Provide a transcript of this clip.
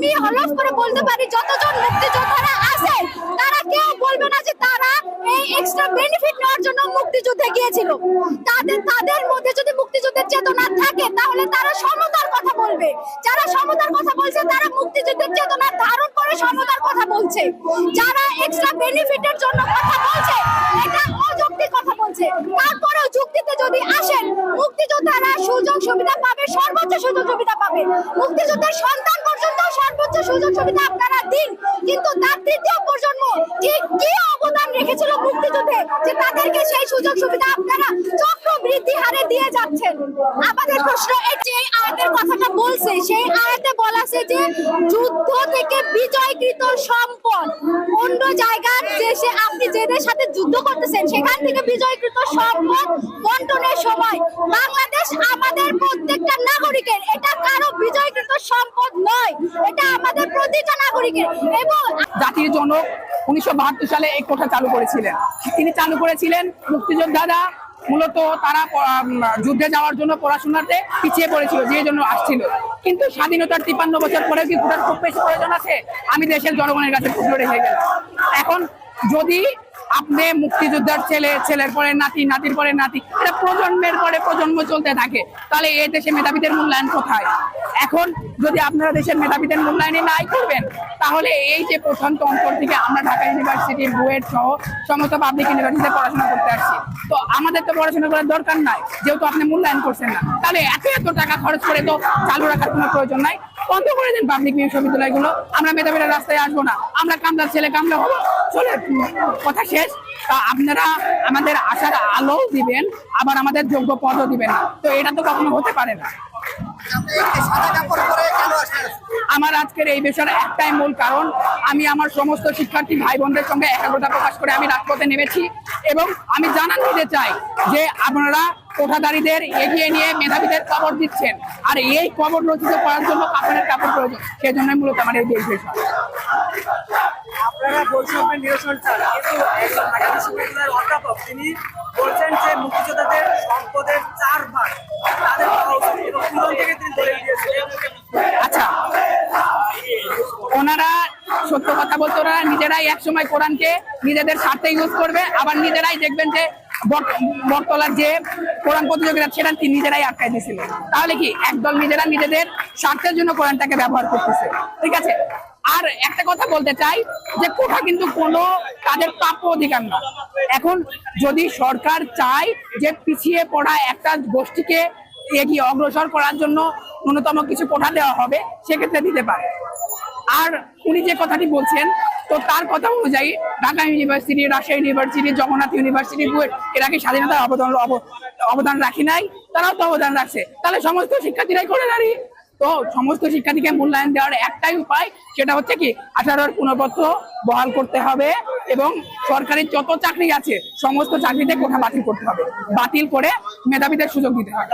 আমি হলফ করে বলতে পারি যতজন মুক্তিযোদ্ধারা আছে তারা কেউ বলবে না যে তারা এই এক্সট্রা বেনিফিট নেওয়ার জন্য মুক্তিযুদ্ধে গিয়েছিল। তাদের মধ্যে যদি মুক্তিযুদ্ধের চেতনা থাকে তাহলে তারা সমতার কথা বলবে। যারা সমতার কথা বলছে তারা মুক্তিযুদ্ধের চেতনা ধারণ করে সমতার কথা বলছে। যারা এক্সট্রা বেনিফিটের জন্য কথা বলছে এটা অযৌক্তিক কথা বলছে। তারপরেও যুক্তিতে যদি আসেন, মুক্তিযোদ্ধারা সুযোগ সুবিধা পাবে, সর্বোচ্চ সুযোগ সুবিধা পাবে। মুক্তিযুদ্ধের সন্তান পর্যন্ত সর্বোচ্চ সুযোগ সুবিধা আপনারা দিন, কিন্তু তার তৃতীয় প্রজন্ম ঠিক কি অবদান রেখেছিল মুক্তিযুদ্ধে যে তাদেরকে সেই সুযোগ সুবিধা আপনারা চক্রবৃদ্ধি হারে দিয়ে যাচ্ছেন। আমাদের প্রশ্ন এই আয়াতের কথাটা বলছে, সেই আয়াতে বলা আছে যে যুদ্ধ থেকে বিজয়কৃত সম্পদ অন্য জায়গার দেশে আপনি যেদের সাথে যুদ্ধ করতেছেন সেখান থেকে বিজয়কৃত সম্পদ বন্টনের সময় বাংলাদেশ আমাদের প্রত্যেকটা নাগরিকের, এটা কারো বিজয়কৃত সম্পদ নয়, এটা আমাদের প্রতিটা নাগরিকের। এবং জাতির জনক 1972 সালে এই কোঠা চালু করেছিলেন। তিনি চালু করেছিলেন মুক্তিযোদ্ধারা মূলত তারা যুদ্ধে যাওয়ার জন্য পড়াশোনাতে পিছিয়ে পড়েছিল, যে জন্য আসছিল। কিন্তু স্বাধীনতার 53 বছর পরে কি কোঠার খুব বেশি প্রয়োজন আছে? আমি দেশের জনগণের কাছে প্রশ্ন রেখে গেলাম। এখন যদি আপনি মুক্তিযোদ্ধার ছেলে, ছেলের পরে নাতি, নাতির পরে নাতি, এটা প্রজন্মের পরে প্রজন্ম চলতে থাকে, তাহলে এই দেশে মেধাবীদের মূল্যায়ন কোথায়? এখন যদি আপনারা দেশের মেধাবীদের মূল্যায়নে নাই করবেন, তাহলে এই যে প্রশান্ত অঞ্চল থেকে আমরা ঢাকা ইউনিভার্সিটি, বুয়েট সহ সমস্ত পাবলিক ইউনিভার্সিটিতে পড়াশোনা করতে আসছি, তো আমাদের তো পড়াশোনা করার দরকার নাই, যেহেতু আপনি মূল্যায়ন করছেন না। তাহলে এত টাকা খরচ করে তো চালু রাখার কোনো প্রয়োজন নাই, বন্ধ করে দেন পাবলিক বিশ্ববিদ্যালয়গুলো। আমরা মেধাবীরা রাস্তায় আসবো না, আমরা কামলার ছেলে কামলা হবো, চলে কথা শেষ। তা আপনারা আমাদের আশার আলো দিবেন, আবার আমাদের যোগ্য পদও দিবেন না, তো এটা তো কখনো হতে পারে না। আমার আজকের এই বিষয়ের একটাই মূল কারণ, আমি আমার সমস্ত শিক্ষার্থী ভাই বোনদের সঙ্গে একাগ্রতা প্রকাশ করে আমি রাজপথে নেমেছি এবং আমি জানান দিতে চাই যে আপনারা কোঠাদারীদের এগিয়ে নিয়ে মেধাবীদের কবর দিচ্ছেন, আর এই কবর রচিত করার জন্য কাপড়ের কাপড় প্রয়োজন, সেই জন্যই মূলত আমার এই বিষয়। আপনারা বৈষম্যের নিরসন চান, কিন্তু একজন ঢাকা বিশ্ববিদ্যালয়ের অধ্যাপক তিনি বলছেন যে মুক্তিযোদ্ধাদের সম্পদের 4 ভাগ তাদের পাওয়া উচিত এবং পূরণ থেকে তিনি ধরে দিয়েছেন। আচ্ছা, ওনারা সত্য কথা বলতে, ওনারা নিজেরাই একসময় কোরআনকে নিজেদের স্বার্থে ইউজ করবে, আবার নিজেরাই দেখবেন যে বটতলার যে কোরআন প্রতিযোগিতা সেটা নিজেরাই আটকাই দিয়েছিল। তাহলে কি একদল নিজেরা নিজেদের স্বার্থের জন্য কোরআনটাকে ব্যবহার করতেছে, ঠিক আছে? আর একটা কথা বলতে চাই যে কোঠা কিন্তু কোনো তাদের প্রাপ্য অধিকার না। এখন যদি সরকার চায় যে পিছিয়ে পড়া একটা গোষ্ঠীকে এগিয়ে অগ্রসর করার জন্য ন্যূনতম কিছু কোঠা দেওয়া হবে, সেক্ষেত্রে দিতে পারে। আর উনি যে কথাটি বলছেন, তো তার কথা অনুযায়ী Dhaka university, Rajshahi university, Jagannath university, BUET, এরা কি স্বাধীনতার অবদান রাখি নাই? তারাও তো অবদান রাখছে। তাহলে সমস্ত শিক্ষার্থীরাই করে দাঁড়িয়ে, তো সমস্ত শিক্ষার্থীকে মূল্যায়ন দেওয়ার একটাই উপায়, সেটা হচ্ছে কি 18 পুনঃপত্র বহাল করতে হবে এবং সরকারি যত চাকরি আছে সমস্ত চাকরিতে কোঠা বাতিল করতে হবে, বাতিল করে মেধাবীদের সুযোগ দিতে হবে।